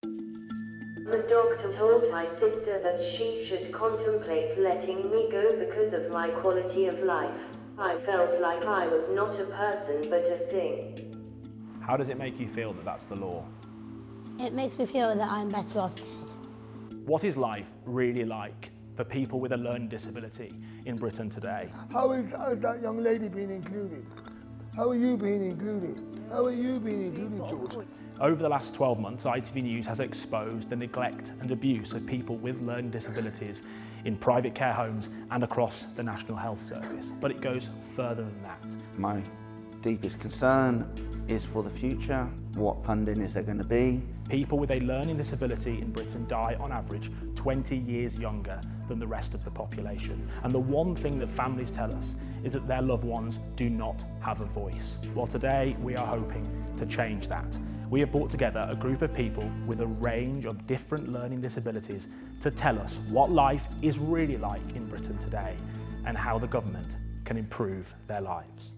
The doctor told my sister that she should contemplate letting me go because of my quality of life. I felt like I was not a person but a thing. How does it make you feel that that's the law? It makes me feel that I'm better off dead. What is life really like for people with a learning disability in Britain today? How is that young lady being included? How are you being included? How are you being included, George? Over the last 12 months, ITV News has exposed the neglect and abuse of people with learning disabilities in private care homes and across the National Health Service. But it goes further than that. My deepest concern is for the future. What funding is there going to be? People with a learning disability in Britain die on average 20 years younger than the rest of the population. And the one thing that families tell us is that their loved ones do not have a voice. Well, today we are hoping to change that. We have brought together a group of people with a range of different learning disabilities to tell us what life is really like in Britain today and how the government can improve their lives.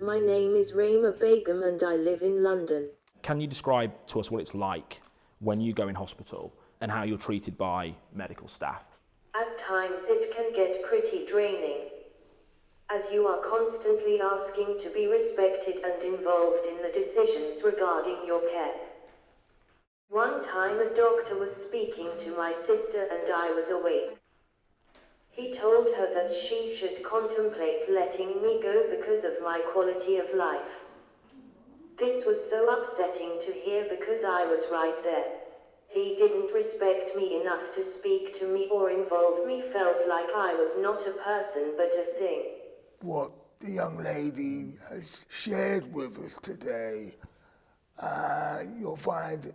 My name is Rahima Begum and I live in London. Can you describe to us what it's like when you go in hospital and how you're treated by medical staff? At times it can get pretty draining, as you are constantly asking to be respected and involved in the decisions regarding your care. One time a doctor was speaking to my sister and I was awake. He told her that she should contemplate letting me go because of my quality of life. This was so upsetting to hear because I was right there. He didn't respect me enough to speak to me or involve me, felt like I was not a person but a thing. What the young lady has shared with us today, you'll find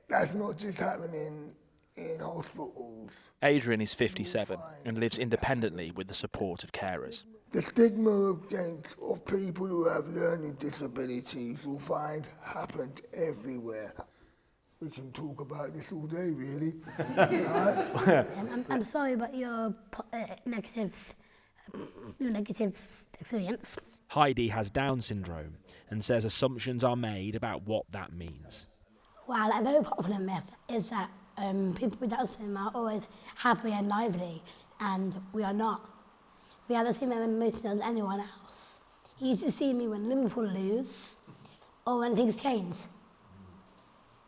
that's not just happening in hospitals. Adrian is 57 and lives independently with the support of carers. The stigma against of people who have learning disabilities you'll find happens everywhere. We can talk about this all day, really. I'm sorry about your negative experience. Heidi has Down syndrome and says assumptions are made about what that means. Well, a very popular myth is that people with Down syndrome are always happy and lively, and we are not. We have the same emotions as anyone else. You used to see me when Liverpool lose or when things change,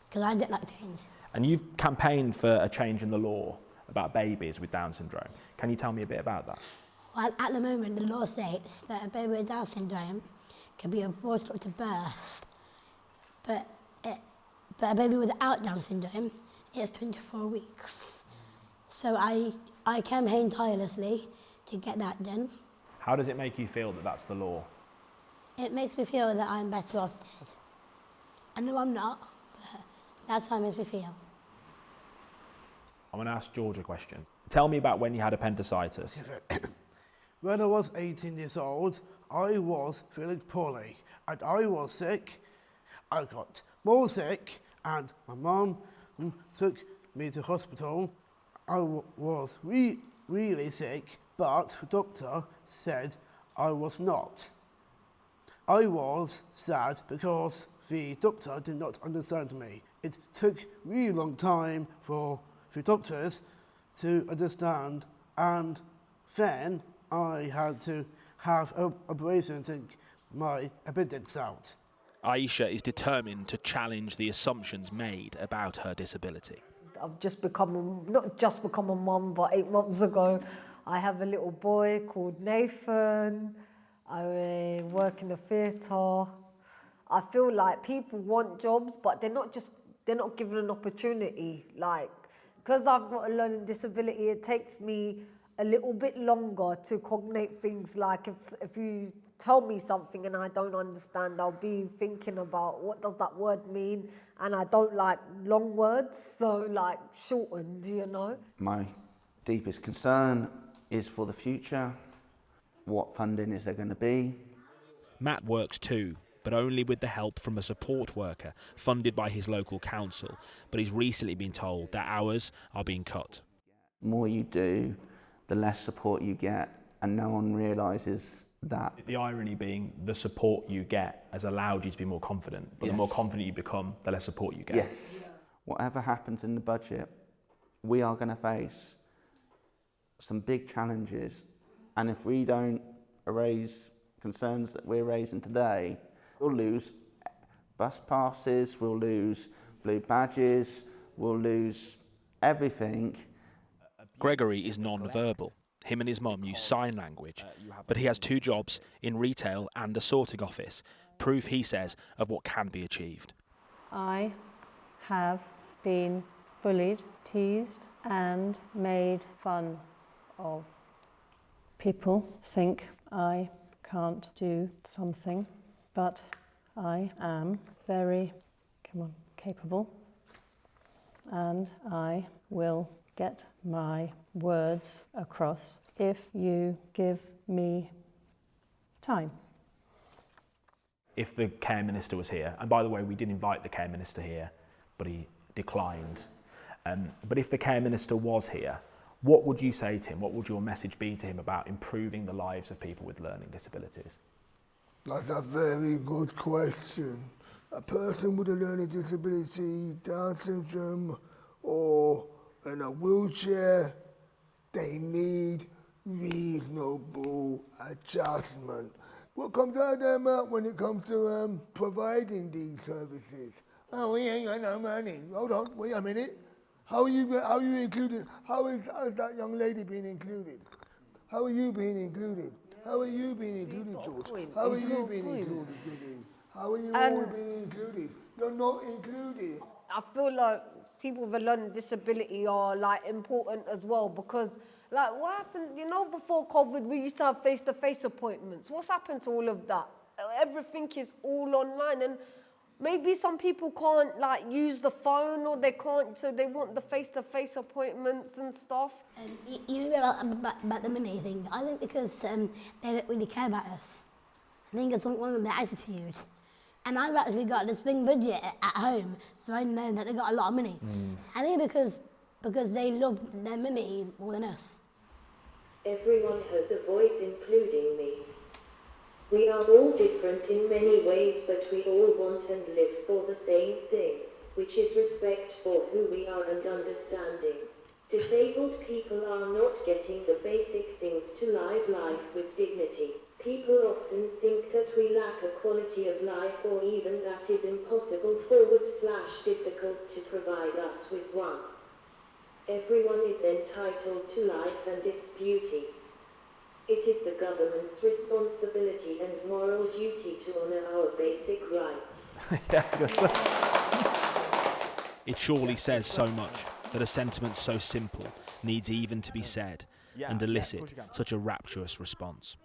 because I don't like change. And you've campaigned for a change in the law about babies with Down syndrome. Can you tell me a bit about that? Well, at the moment, the law states that a baby with Down syndrome can be aborted up to birth, but a baby without Down syndrome is 24 weeks. So I campaigned tirelessly to get that done. How does it make you feel that that's the law? It makes me feel that I'm better off dead. I know I'm not, but that's how it makes me feel. I'm going to ask George a question. Tell me about when you had appendicitis. When I was 18 years old, I was feeling poorly and I was sick. I got more sick and my mum took me to hospital. I was really sick, but the doctor said I was not. I was sad because the doctor did not understand me. It took a really long time for the doctors to understand, and then I had to have an operation to take my appendix out. Aisha is determined to challenge the assumptions made about her disability. I've not just become a mum, but 8 months ago, I have a little boy called Nathan. I work in the theatre. I feel like people want jobs, but they're not given an opportunity. Like, because I've got a learning disability, it takes me a little bit longer to cognate things. Like if you tell me something and I don't understand, I'll be thinking about what does that word mean, and I don't like long words, so like shortened, you know. My deepest concern is for the future. What funding is there going to be? Matt works too, but only with the help from a support worker funded by his local council. But he's recently been told that hours are being cut. The more you do, the less support you get, and no one realises that. The irony being the support you get has allowed you to be more confident, but Yes. the more confident you become, the less support you get. Yes. whatever happens in the budget, we are going to face some big challenges, and if we don't raise concerns that we're raising today, we'll lose bus passes, we'll lose blue badges, we'll lose everything. Gregory is non-verbal. Him and his mum use sign language, but he has 2 jobs in retail and a sorting office, proof, he says, of what can be achieved. I have been bullied, teased and made fun of. People think I can't do something, but I am very, capable, and I will get my words across if you give me time. If the Care Minister was here, and by the way, we did invite the Care Minister here, but he declined. But if the Care Minister was here, what would you say to him? What would your message be to him about improving the lives of people with learning disabilities? That's a very good question. A person with a learning disability, Down syndrome, or in a wheelchair, they need reasonable adjustment. What comes out of their mouth when it comes to providing these services? Oh, we ain't got no money. Hold on, wait a minute. How are you included? How is that young lady being included? How are you being included? How are you being included, George? How are you being included, Gigi? How are you all being included? You're not included. I feel like people with a learning disability are like important as well, because like what happened, before COVID we used to have face-to-face appointments. What's happened to all of that? Everything is all online, and maybe some people can't like use the phone, or they can't, so they want the face-to-face appointments and stuff. You know about the money thing. I think because they don't really care about us. I think it's one of their attitude. And I've actually got this big budget at home, so I know that they've got a lot of money. I think because they love their money more than us. Everyone has a voice, including me. We are all different in many ways, but we all want and live for the same thing, which is respect for who we are and understanding. Disabled people are not getting the basic things to live life with dignity. People often think that we lack a quality of life, or even that is impossible / difficult to provide us with one. Everyone is entitled to life and its beauty. It is the government's responsibility and moral duty to honour our basic rights. It surely says so much that a sentiment so simple needs even to be said and elicit such a rapturous response.